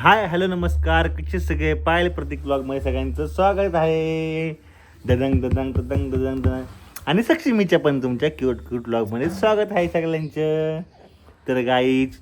Hi hello नमस्कार, कसे सगळे पायल प्रतीक ब्लॉगमध्ये सगळ्यांचं स्वागत आहे. ददंग ददंग ददंग ददंग ददंग. आणि सक्षमीच्या पण तुमच्या क्यूट क्यूट ब्लॉगमध्ये स्वागत आहे सगळ्यांचं. तर गाईच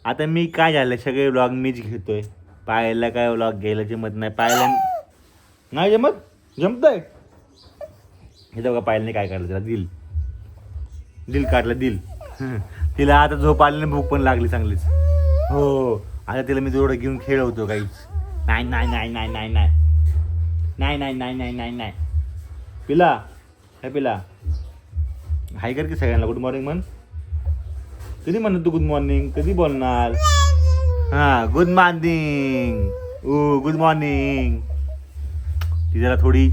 आता मी काय झालं, सगळे ब्लॉग मीच घेतोय. पायलला काय ब्लॉग घ्यायला जमत नाही. पायला नाही जमतंय. हे बघा पायलने काय काढलं, त्याला दिल काढलं दिल. तिला आता झोप आली आणि भूक पण लागली चांगलीच. हो, आता तिला मी जोडं घेऊन खेळवतो काहीच. नाही नाही नाही नाही नाही नाही नाही नाही नाही नाही नाही नाही पिला काय पिला हाय कर की सगळ्यांना गुड मॉर्निंग म्हण. कधी म्हणत तू गुड मॉर्निंग, कधी बोलणार? हां गुड मॉर्निंग, ओ गुड मॉर्निंग. ती जरा थोडी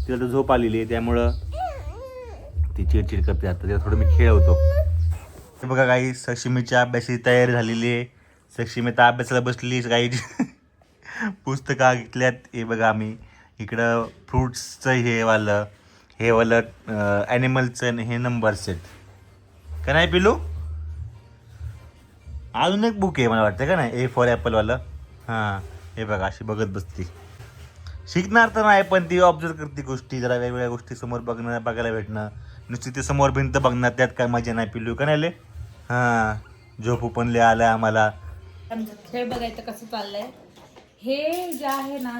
तिला तर झोप आलेली आहे, त्यामुळं ती चिडचिड करते. आता तिला थोडं मी खेळवतो. हे बघा काही सक्षमीची अभ्यासाची तयारी झालेली आहे. सक्षमी तर अभ्यासाला बसली काही. पुस्तकं घेतल्यात. हे बघा आम्ही इकडं फ्रूट्सचं हे वालं ॲनिमलचं हे नंबर सेट का नाही पिलू. अजून एक बुक आहे मला वाटतं का नाही, ए फॉर ॲपलवालं. हां हे बघा अशी बघत बसती. शिकणार तर नाही, पण ती ऑब्झर्व करते गोष्टी, जरा वेगवेगळ्या गोष्टी समोर बघायला भेटणं. नुसती ते समोर भिंत बघणार, त्यात काय मजा नाही पिलू का नाही. हां झोपू पण लय आलं आम्हाला. खेळ बघायचं कसं चाललंय. हे जे आहे ना,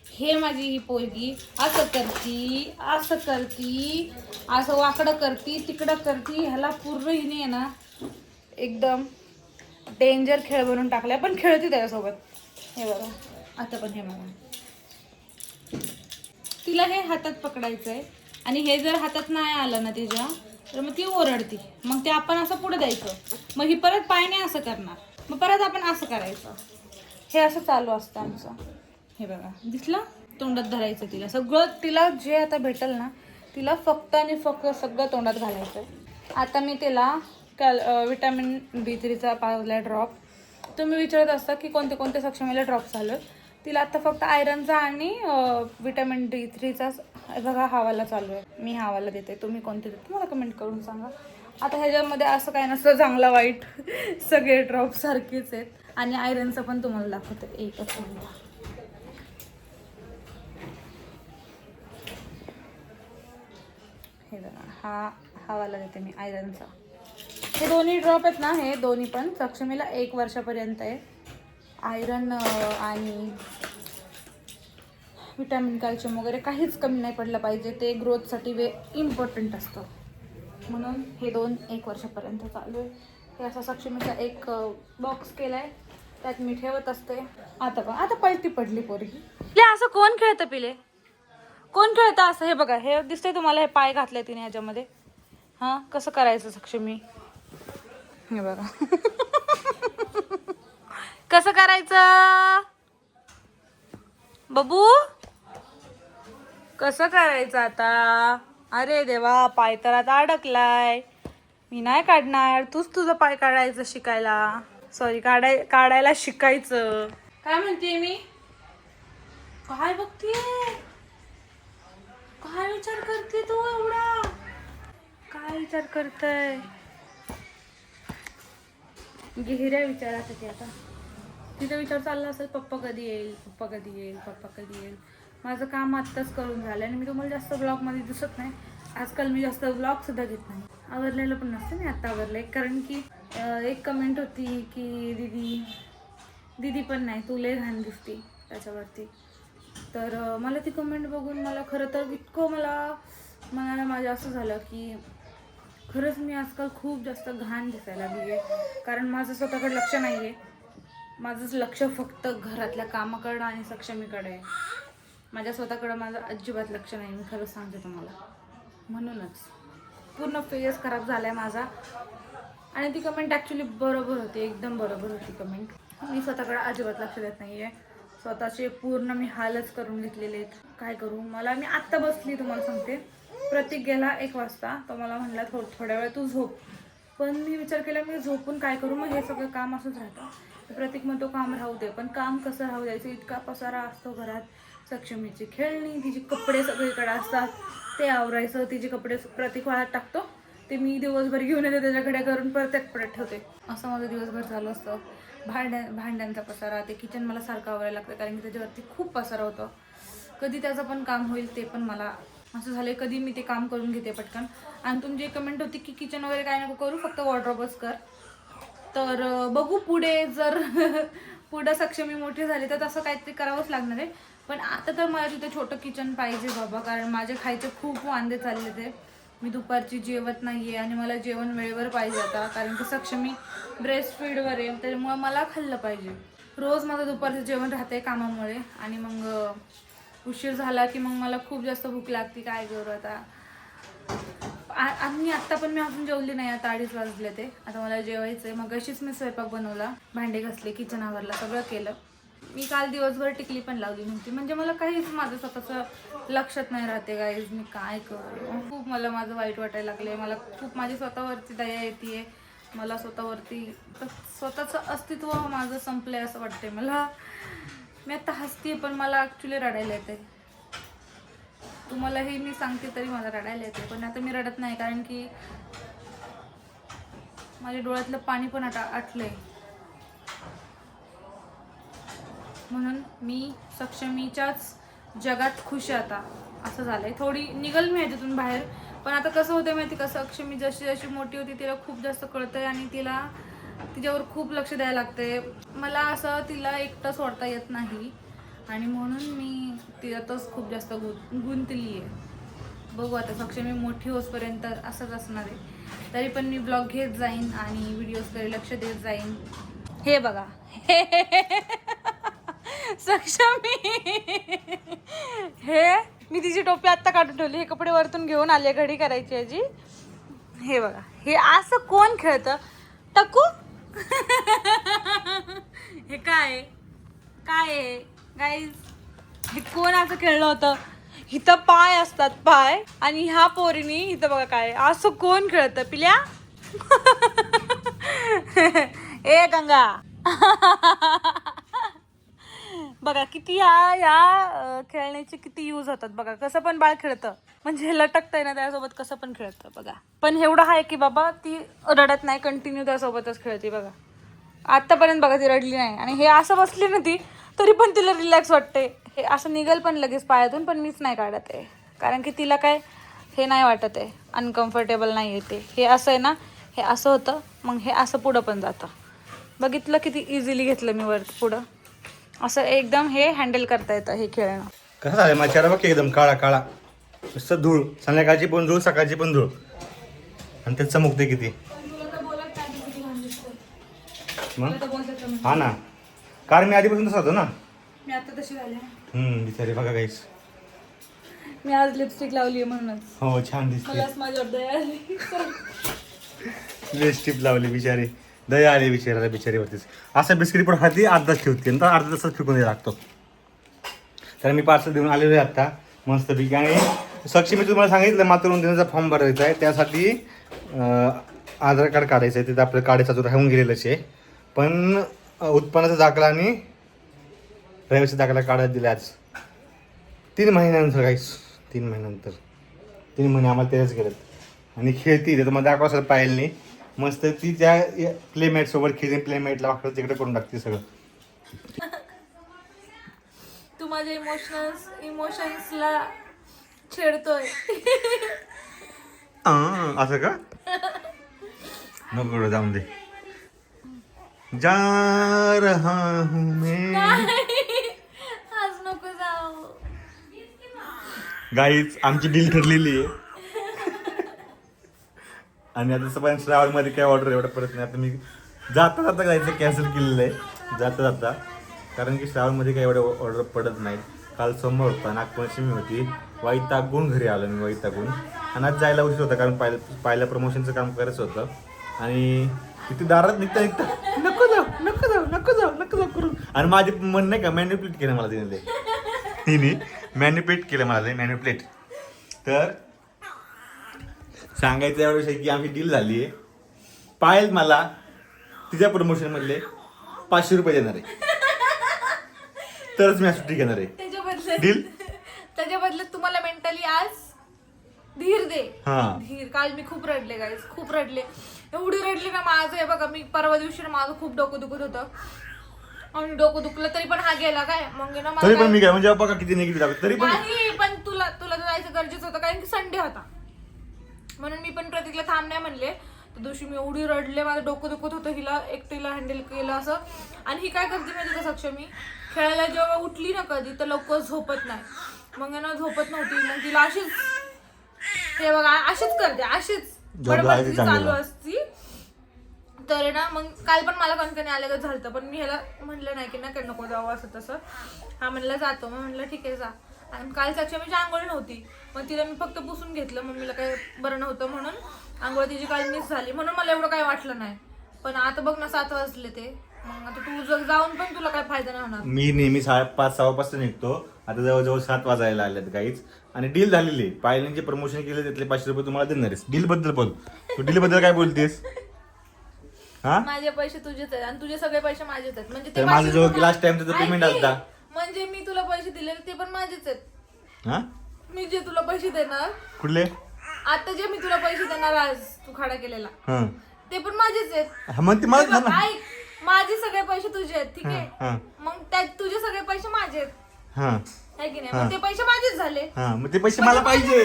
हे माझी ही पोरगी असं करती, असं करती, असं वाकडं करती, तिकडं करती. ह्याला पूर्ण हिने आहे ना एकदम डेंजर खेळ बनवून टाकलाय, पण खेळती त्याच्यासोबत. हे बघा आता पण हे बघा, तिला हे हातात पकडायचंय आणि हे जर हातात नाही आलं ना तिच्या, तर मग ती ओरडती. मग ते आपण असं पुढे द्यायचं, मग ही परत पायने असं करणार, मग परत आपण असं करायचं. हे असं चालू असतं आमचं. हे बघा दिसलं, तोंडात धरायचं तिला सगळं. तिला जे आता भेटेल ना, तिला फक्त आणि फक्त सगळं तोंडात घालायचं. आता मी तिला विटॅमिन D3चा पाजला ड्रॉप. तुम्ही विचारत असता की कोणते कोणते सक्षमीला ड्रॉप झालं. तिला आता फक्त आयरनचा आणि विटॅमिन D3चाच बघा हावाला चालू आहे. मी हावाला देते, तुम्ही कोणते देते मला कमेंट करून सांगा. आता ह्याच्यामध्ये असं काय नसतं चांगला वाईट, सगळे ड्रॉप सारखेच आहेत. आणि आयरनचं पण तुम्हाला दाखवते, एकच मिनिट. हे बघा हा हावाला देते मी आयरनचा. हे दोन्ही ड्रॉप आहेत ना, हे दोन्ही पण सक्षमीला 1 वर्षापर्यंत आहे. आयरन आणि विटॅमिन कॅल्शियम वगैरे काहीच कमी नाही पडलं पाहिजे. ते ग्रोथसाठी इम्पॉर्टंट असतं, म्हणून हे 1 वर्षापर्यंत चालू आहे. हे असा सक्षमीचा एक बॉक्स केला आहे, त्यात मी ठेवत असते. आता पलटी पडली पोरगी. असं कोण खेळतं पिले, कोण खेळतं असं? हे बघा, हे दिसतंय तुम्हाला, हे पाय घातले तिने ह्याच्यामध्ये. हां कसं करायचं सक्षमी, हे बघा. कसं करायचं बबू, कसं करायचं आता? अरे देवा, पाय तर आता अडकलाय. मी नाही काढणार, तूच तुझं पाय काढायचं शिकायला. सॉरी, काढायला शिकायचं. काय म्हणते मी? काय बघतीये, काय विचार करते तू एवढा? काय विचार करतय? गहिऱ्या विचारासाठी. आता तिचा विचार चालला असेल, पप्पा कधी येईल, पप्पा कधी येईल, पप्पा कधी येईल. माझं काम आत्ताच करून झालं आणि मी तुम्हाला जास्त ब्लॉगमध्ये दिसत नाही. आजकाल मी जास्त ब्लॉगसुद्धा घेत नाही. आवरलेलं पण नसतं, मी आत्ता आवरलं आहे. कारण की एक कमेंट होती की दीदी पण नाही, तू लय घाण दिसती त्याच्यावरती. तर मला ती कमेंट बघून मला खरं तर इतकं मला माझं असं झालं की खरंच मी आजकाल खूप जास्त घाण दिसायला लागली आहे. कारण माझं स्वतःकडे लक्ष नाही आहे. माझंच लक्ष फक्त घरातल्या कामाकडं आणि सक्षमीकडे आहे. माझ्या स्वतःकडं माझं अजिबात लक्ष नाही, मी खरंच सांगते तुम्हाला. म्हणूनच पूर्ण फेस खराब झाला आहे माझा. आणि ती कमेंट ॲक्च्युली बरोबर होती, एकदम बरोबर होती कमेंट. मी स्वतःकडे अजिबात लक्ष देत नाही आहे. स्वतःचे पूर्ण मी हालच करून घेतलेले आहेत. काय करू, मला मी आत्ता बसली तुम्हाला सांगते. प्रतीक गेला 1 वाजता, तो मला म्हणला थोड्या वेळ तू झोप. पण मी विचार केला मी झोपून काय करू, मग हे सगळं काम असंच राहतं. प्रतीक म्हणतो काम राहू दे, पण काम कसं राहू द्यायचं, इतका पसारा असतो घरात. सक्षमीची खेळणी, तिचे कपडे सगळीकडे असतात, ते आवरायचं. तिचे कपडे प्रतीक वाळत टाकतो, ते मी दिवसभर घेऊन येते त्याच्याकडे करून परत परत ठेवते. असं माझं दिवसभर चालू असतं. भांड्यांचा पसारा, ते किचन मला सारखं आवरायला लागतं कारण की त्याच्यावरती खूप पसारा होतं. कधी त्याचं पण काम होईल ते पण मला असं झालं, कधी मी ते काम करून घेते पटकन. आणि तुमची कमेंट होती की किचन वगैरे काय नको करू, फक्त वॉर्डरोबच कर. तर बघू पुढे, जर पुढं सक्षमी मोठी झाली तर तसं काहीतरी करावंच लागणार आहे. पण आता तर मला तिथे छोटं किचन पाहिजे बाबा, कारण माझे खायचे खूप वांदे चालले ते. मी दुपारची जेवत नाही आहे आणि मला जेवण वेळेवर पाहिजे आता, कारण की सक्षमी ब्रेस्ट फीडवर आहे, त्याच्यामुळं मला खाल्लं पाहिजे. रोज माझं दुपारचं जेवण राहते कामामुळे, आणि मग उशीर झाला की मग मला खूप जास्त भूक लागते. काय करू आता. आणि आत्ता पण मी अजून जेवली नाही, आता 2:30 वाजले ते. आता मला जेवायचं आहे. मग अशीच मी स्वयंपाक बनवला, भांडे घासले, किचन आवरला, सगळं केलं. मी काल दिवसभर टिकली पण लावली नव्हती, म्हणजे मला काहीच माझं स्वतःचं लक्षात नाही राहते गाईज, मी काय करू. खूप मला माझं वाईट वाटायला लागले. मला खूप माझी स्वतःवरती दया येते. मला स्वतःवरती स्वतःचं अस्तित्व माझं संपलंय असं वाटतंय मला. मी आता हसते पण मला ॲक्च्युली रडायला येते. तुम्हाला हे मी सांगते तरी मला रडायला येते, पण आता मी रडत नाही कारण की माझ्या डोळ्यातलं पाणी पण आटलंय. म्हणून मी सक्षमीच्याच जगात खुश आहे आता, असं झालंय. थोडी निघल मी ह्याच्यातून बाहेर, पण आता कसं होतं माहिती का, सक्षमी जशी जशी मोठी होती तिला खूप जास्त कळतंय आणि तिच्यावर खूप लक्ष द्यायला लागतंय. मला असं तिला एकटं सोडता येत नाही आणि म्हणून मी तिच्यातच खूप जास्त गुंतली आहे. बघू आता सक्षमी मोठी होसपर्यंत असंच असणार आहे. तरी पण मी ब्लॉग घेत जाईन आणि व्हिडिओजकडे लक्ष देत जाईन. हे बघा सक्षमी, हे मी तिची टोपी आत्ता काढून ठेवली, हे कपडे वरतून घेऊन आले घडी करायची आजी. हे बघा, हे असं कोण खेळतं टकू. हे काय आहे गाईज, हे कोण असं खेळलं होतं. इथं पाय असतात, पाय, आणि ह्या पोरीनी इथं बघा काय असं कोण खेळतं पिल्या. ए गंगा. बघा किती या खेळण्याचे किती यूज होतात. बघा कसं पण बाळ खेळतं, म्हणजे लटकतंय ना त्यासोबत कसं पण खेळतं बघा. पण एवढं आहे की बाबा ती रडत नाही, कंटिन्यू त्यासोबतच खेळते बघा. आतापर्यंत बघा ती रडली नाही, आणि हे असं बसली ना ती तरी पण तिला रिलॅक्स वाटते. हे असं निघल पण लगेच पायातून, पण मीच नाही काढत आहे कारण की तिला काय हे नाही वाटत आहे, अनकम्फर्टेबल नाही येते. हे असं आहे ना, हे असं होतं, मग हे असं पुढं पण जातं. बघितलं किती इझिली घेतलं मी वर पुढं, असं एकदम हे हँडल करता येतं हे खेळणं. कसं झालं माझ्या चेहरा बघ, एकदम काळा काळा, नुसतं धूळ, संध्याकाळची पण धूळ, सकाळची पण धूळ, आणि त्यात चमकते किती. हा ना, कारण मी आधीपासून तसा होतो ना. मी आता तशी झाले. बिचारी बघा गाईस, मी आज लिपस्टिक लावली आहे म्हणूनच. हो छान दिसते. मलाच माझ्यावर दया आली. लिपस्टिक लावली, बिचारी दया आली बिचाराला, बिचारीवरतीच. असं बिस्किट पण खाती, अर्धाच ठेवते, नंतर अर्धा तासच फेकून द्यायला लागतो. तर मी पार्सल देऊन आलेलो आहे आत्ता मस्तपैकी. आणि सक्षमी तुम्हाला सांगितलं मातृवंदनेचा फॉर्म भरायचा आहे, त्यासाठी आधार कार्ड काढायचं आहे. तिथं आपलं काढायचं अजून राहून गेलेलंच आहे, पण उत्पन्नाचा दाखला आणि रहिवासी दाखला काढायला दिला आज 3 महिन्यानंतर. काहीच 3 महिन्यानंतर, 3 महिने आम्हाला तेच गेलेत. आणि खेळती ते तुम्हाला दाखवा सर पाहिलं नाही, मस्त ती त्या प्लेमेटसोबत खेळते, प्लेमेटला वाकडं तिकडे करून टाकते सगळं. तू माझ्या इमोशन्सला छेडतोय. असं का, नको जाऊन दे. जा रहा हूं मैं, आज नको जाऊ. गाईच आमची डील ठरलेली आहे. आणि आता पण श्रावणमध्ये काय ऑर्डर एवढं पडत नाही. आता मी जाता जायचं कॅन्सल केलेलं आहे जाता, कारण की श्रावणमध्ये काय एवढं ऑर्डर पडत नाही. काल सोमवार होता, नागपंचमी होती, वैतागून घरी आलो मी, वैतागून. आणि आज जायला उशीर होता कारण पाहिलं प्रमोशनचं काम करायचं होतं. आणि तिथे दारात निघता नको जाऊ करून, आणि माझे मन नाही का मॅन्युप्लेट केलं मला तिने मॅन्युप्लेट केलं मला ते मॅन्युप्लेट. तर सांगायचं एवढं की आमची डील झाली आहे. पायल मला तिच्या प्रमोशनमधले 500 रुपये देणार आहे, तरच मी सुट्टी घेणार आहे. त्याच्या बदल्यात तुम्हाला मेंटली आज धीर दे. हा धीर. काल मी खूप रडले गाईस, खूप रडले. एवढी रडली ना. माझं हे बघा, मी परवा दिवशी ना माझं खूप डोकं दुखत होतं आणि डोकं दुखलं तरी पण हा गेला काय. मग ना तरी पण मी काय म्हणजे बघा किती निगेटिव्ह दाखवत तरी पण नाही, पण तुला तुला जायचं गरजेचं होतं कारण की संडे होता. म्हणून मी पण प्रतीकला थांब नाही म्हणले. त्या दिवशी मी एवढी रडले, माझं डोकं दुखत होतं, हिला एकटीला हँडल केलं असं. आणि ही काय करते माहिती का सक्षमी, खेळायला जेव्हा उठली ना कधी तर लवकर झोपत नाही. मग ना झोपत नव्हती, मग तिला अशीच हे बघा अशीच करते, अशीच बडबड चालू असती. तर ना मग काल पण मला कणकणी आलं झालं, पण मी ह्याला म्हणलं नाही की नाही नको जावं असं तसं. हा म्हणलं जातो, मग म्हणलं ठीक आहे जा. आणि काल सक्षमीची आंघोळ नव्हती, मग तिला मी फक्त पुसून घेतलं. मम्मीला काही बरं नव्हतं म्हणून आंघोळ तिची काल मिस झाली, म्हणून मला एवढं काही वाटलं नाही. पण आता बघ ना 7 वाजले ते, मग आता तू जर जाऊन पण तुला काय फायदा नाही होणार. मी नेहमी 5:30-6 वाजता निघतो, आता जवळजवळ 7 वाजायला आल्यात काहीच. आणि डील झालेली, पायलने जे प्रमोशन केले त्यातले 500 रुपये तुम्हाला देणार आहेस. डील बद्दल बोल, तू डील बद्दल काय बोलतेस? हा, माझे पैसे तुझेच आहेत आणि तुझे सगळे पैसे माझेच आहेत. म्हणजे तर माझं जो लास्ट टाइम तुझं पेमेंट असता, म्हणजे मी तुला पैसे दिले ते पण माझेच आहेत. हा मी जे तुला पैसे देणार, कुठले? आता जे मी तुला पैसे देणार आज तू खाडा केलेला, हा ते पण माझेच आहेत. मग ते मला सांग ना. ऐक, माझे सगळे पैसे तुझे आहेत, ठीक हा. आहे. मग त्यात तुझे सगळे पैसे माझे आहेत, हा है की नाही? मग ते पैसे माझेच झाले. हा, मग ते पैसे मला पाहिजे,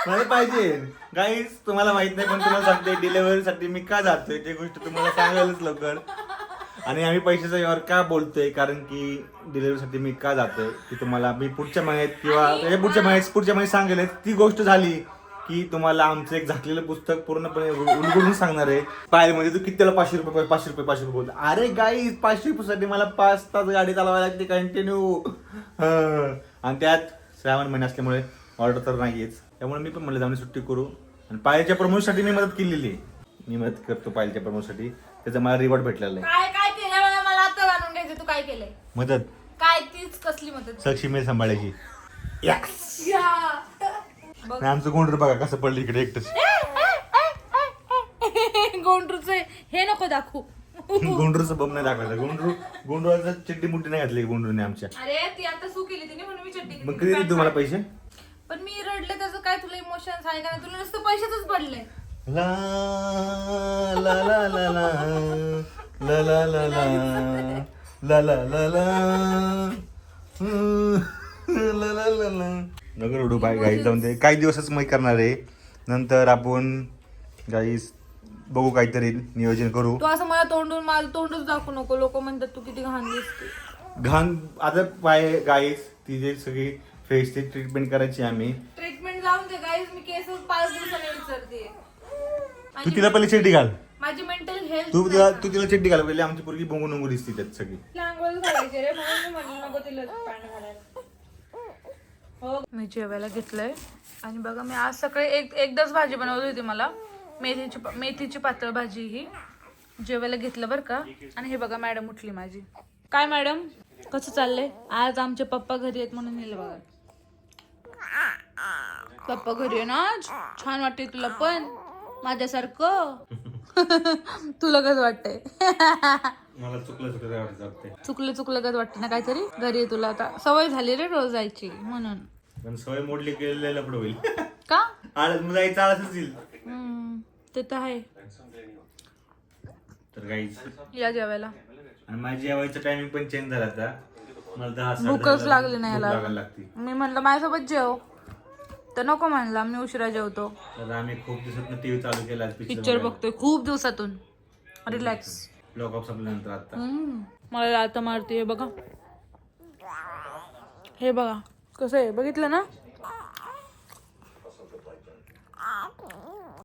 मला पाहिजे. गाईस तुम्हाला माहित नाही पण तुम्हाला सांगते, डिलिव्हरी साठी मी का जातोय ते गोष्ट तुम्हाला सांगायलाच लवकर. आणि आम्ही पैशाचा व्यवहार का बोलतोय, कारण की डिलिव्हरीसाठी मी का जातोय की तुम्हाला मी पुढच्या महिन्यात किंवा त्याच्या पुढच्या महिन्यात सांगेल. ती गोष्ट झाली की तुम्हाला आमचं एक झाकलेलं पुस्तक पूर्णपणे उलगडून सांगणार आहे. पायलमध्ये तू किती त्याला 500 रुपये बोल. अरे गाईस 500 रुपयासाठी मला 5 तास गाडी चालवायला लागते कंटिन्यू. आणि त्यात श्रावण महिना असल्यामुळे ऑर्डर तर नाहीयेच, त्यामुळे मी पण म्हणलं जाऊन सुट्टी करू. आणि पायलच्या प्रमोशनसाठी मी मदत केलेली आहे, मी मदत करतो पायलच्या प्रमोशनसाठी, त्याचा मला रिवॉर्ड भेटलेला आहे. काय केलं मला आता जाणून घ्यायचं, तू काय केलंय? मदत काय तीच कसली मदत? सक्षमी सांभाळायची. आमचं गोंडर बघा कसं पडलं इकडे एकटंच. गोंडरूच हे नको दाखवू. गोंडरूचं बम नाही दाखवायचं. गोंडरूचा चिड्डी मुड्डी नाही घातली गोंडरूने आमच्या. अरे ती आता सू केली तिने म्हणून मी चड्डी मग कधी देत तुम्हाला पैसे? पण मी रडले त्याचं काय, तुला इमोशन्स आहे का? तुला नुसतं पैशाच पडले. ला ला ला ला ला ला ला ला ला ला ला ला ला ला ला. नगर उडू बाय गाईस, जाऊन दे. काही दिवसच मी करणार आहे, नंतर आपण गाईस बघू काहीतरी नियोजन करू. तू असं मला माझं तोंडच दाखवू नको, लोक म्हणतात तू किती घाण दिसते. घाण आता पाय गाईस, तिचे सगळी फेसची ट्रीटमेंट करायची आम्ही. ट्रीटमेंट जाऊन दे गाईस, मी केस 5 दिवसांनी विचारते. तू तिला पहिले चिड्डी घाल, माझी मेंटल हेल्थ. तू तिला चिड्डी घाल पहिले. आमची पोरगी बघू नको दिसते त्यात सगळी. लांगवल घालायचे रे, म्हणून मी म्हणलं नको तिला पॅन्ट घालायला. हो, मी जेवायला घेतलंय आणि बघा मी आज सकाळी एकदाच भाजी बनवली होती. मला मेथीची पातळ भाजी ही जेवायला घेतलं बरं का. आणि हे बघा मॅडम उठली माझी. काय मॅडम कसं चाललंय? आज आमचे पप्पा घरी आहेत म्हणून नेलं बघा. पप्पा घरी आहे ना, छान वाटते तुला पण माझ्यासारखं. तुला कसं वाटतंय? मला चुकलं कसं वाटतं ना काहीतरी. घरी आहे तुला आता सवय झाली रे रोज जायची म्हणून. पण सवय मोडली गेलेलं लपड होईल का? आळस जायचं आळसच येईल. ते तर आहे. तर गाईज या जेवायला. आणि माझी जेवायचं टायमिंग पण चेंज झाला आता. मला 10 भूकच लागली नाही याला. लागते. मी म्हणलं माझ्यासोबत जेव, तर नको म्हणला मी उशिरा जेवतो. तर आम्ही खूप दिवसात टीव्ही चालू केला, पिक्चर बघतोय खूप दिवसातून. रिलॅक्स. ब्लॉक ऑफ संपल्यानंतर आता मला आता मारते. हे बघा, हे बघा कसं आहे, बघितलं ना?